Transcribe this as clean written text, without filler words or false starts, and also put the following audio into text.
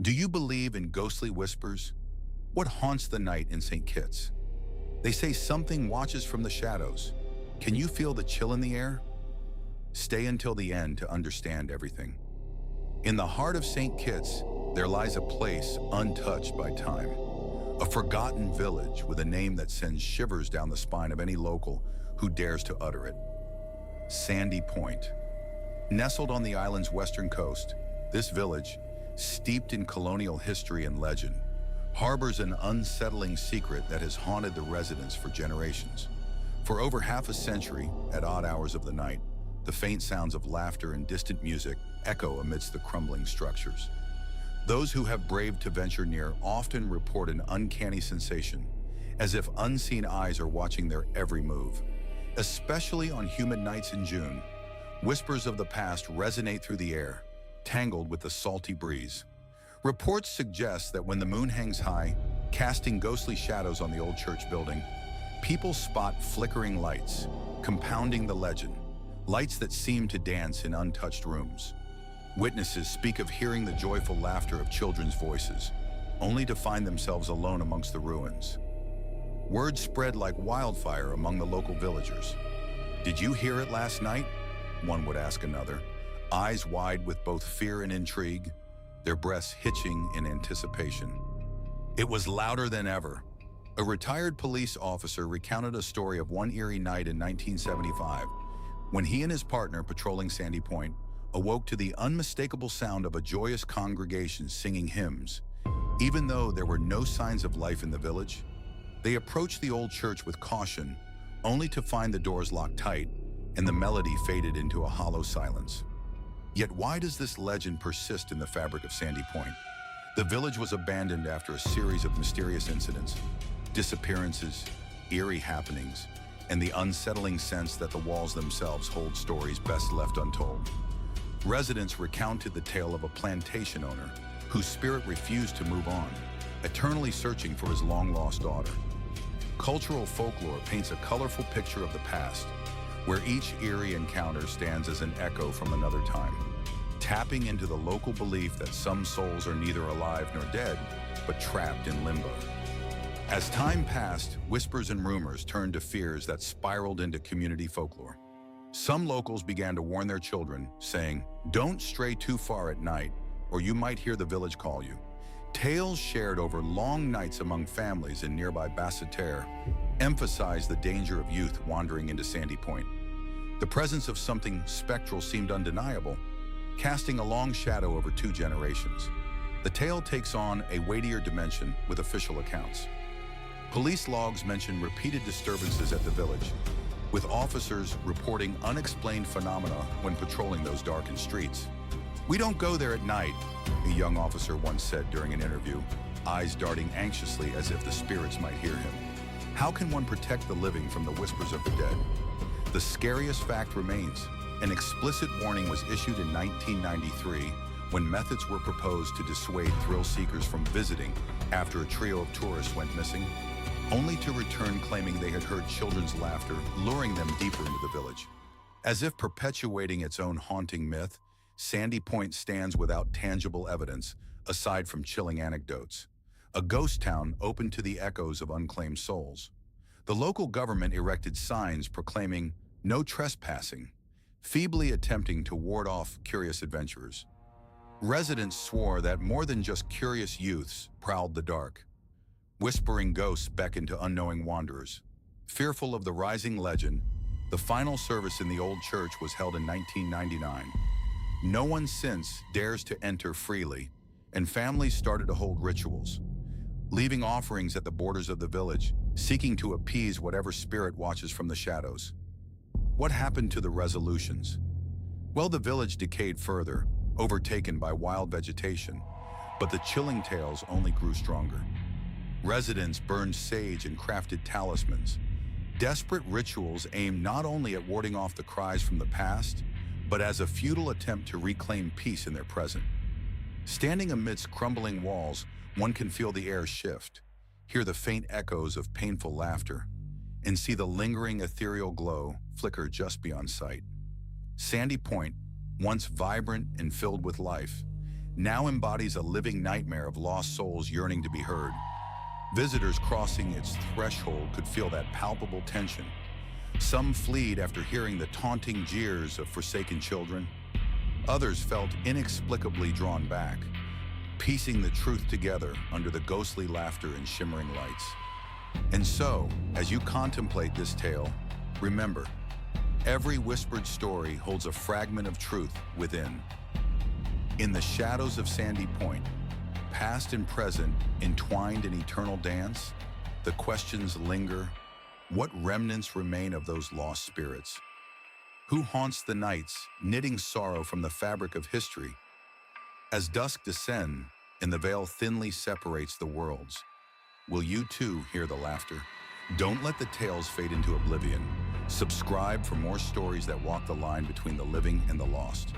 Do you believe in ghostly whispers? What haunts the night in St. Kitts? They say something watches from the shadows. Can you feel the chill in the air? Stay until the end to understand everything. In the heart of St. Kitts, there lies a place untouched by time. A forgotten village with a name that sends shivers down the spine of any local who dares to utter it. Sandy Point. Nestled on the island's western coast, this village, steeped in colonial history and legend, harbors an unsettling secret that has haunted the residents for generations. For over half a century, at odd hours of the night, the faint sounds of laughter and distant music echo amidst the crumbling structures. Those who have braved to venture near often report an uncanny sensation, as if unseen eyes are watching their every move. Especially on humid nights in June, whispers of the past resonate through the air, tangled with the salty breeze. Reports suggest that when the moon hangs high, casting ghostly shadows on the old church building, people spot flickering lights, compounding the legend, lights that seem to dance in untouched rooms. Witnesses speak of hearing the joyful laughter of children's voices, only to find themselves alone amongst the ruins. Word spread like wildfire among the local villagers. "Did you hear it last night?" one would ask another, eyes wide with both fear and intrigue, their breaths hitching in anticipation. It was louder than ever. A retired police officer recounted a story of one eerie night in 1975 when he and his partner patrolling Sandy Point awoke to the unmistakable sound of a joyous congregation singing hymns. Even though there were no signs of life in the village, they approached the old church with caution, only to find the doors locked tight and the melody faded into a hollow silence. Yet why does this legend persist in the fabric of Sandy Point? The village was abandoned after a series of mysterious incidents, disappearances, eerie happenings, and the unsettling sense that the walls themselves hold stories best left untold. Residents recounted the tale of a plantation owner whose spirit refused to move on, eternally searching for his long-lost daughter. Cultural folklore paints a colorful picture of the past, where each eerie encounter stands as an echo from another time, tapping into the local belief that some souls are neither alive nor dead, but trapped in limbo. As time passed, whispers and rumors turned to fears that spiraled into community folklore. Some locals began to warn their children, saying, "Don't stray too far at night, or you might hear the village call you." Tales shared over long nights among families in nearby Basseterre emphasized the danger of youth wandering into Sandy Point. The presence of something spectral seemed undeniable, casting a long shadow over two generations. The tale takes on a weightier dimension with official accounts. Police logs mention repeated disturbances at the village, with officers reporting unexplained phenomena when patrolling those darkened streets. "We don't go there at night," a young officer once said during an interview, eyes darting anxiously as if the spirits might hear him. How can one protect the living from the whispers of the dead? The scariest fact remains. An explicit warning was issued in 1993 when methods were proposed to dissuade thrill seekers from visiting after a trio of tourists went missing, only to return claiming they had heard children's laughter luring them deeper into the village. As if perpetuating its own haunting myth, Sandy Point stands without tangible evidence, aside from chilling anecdotes. A ghost town open to the echoes of unclaimed souls. The local government erected signs proclaiming "no trespassing," feebly attempting to ward off curious adventurers. Residents swore that more than just curious youths prowled the dark. Whispering ghosts beckoned to unknowing wanderers. Fearful of the rising legend, the final service in the old church was held in 1999. No one since dares to enter freely, and families started to hold rituals, leaving offerings at the borders of the village, seeking to appease whatever spirit watches from the shadows. What happened to the resolutions? Well, the village decayed further, overtaken by wild vegetation, but the chilling tales only grew stronger. Residents burned sage and crafted talismans, desperate rituals aimed not only at warding off the cries from the past, but as a futile attempt to reclaim peace in their present. Standing amidst crumbling walls, one can feel the air shift, hear the faint echoes of painful laughter, and see the lingering ethereal glow flicker just beyond sight. Sandy Point, once vibrant and filled with life, now embodies a living nightmare of lost souls yearning to be heard. Visitors crossing its threshold could feel that palpable tension. Some fled after hearing the taunting jeers of forsaken children. Others felt inexplicably drawn back, piecing the truth together under the ghostly laughter and shimmering lights. And so, as you contemplate this tale, remember, every whispered story holds a fragment of truth within. In the shadows of Sandy Point, past and present entwined in eternal dance, the questions linger. What remnants remain of those lost spirits? Who haunts the nights, knitting sorrow from the fabric of history? As dusk descends and the veil thinly separates the worlds, will you too hear the laughter? Don't let the tales fade into oblivion. Subscribe for more stories that walk the line between the living and the lost.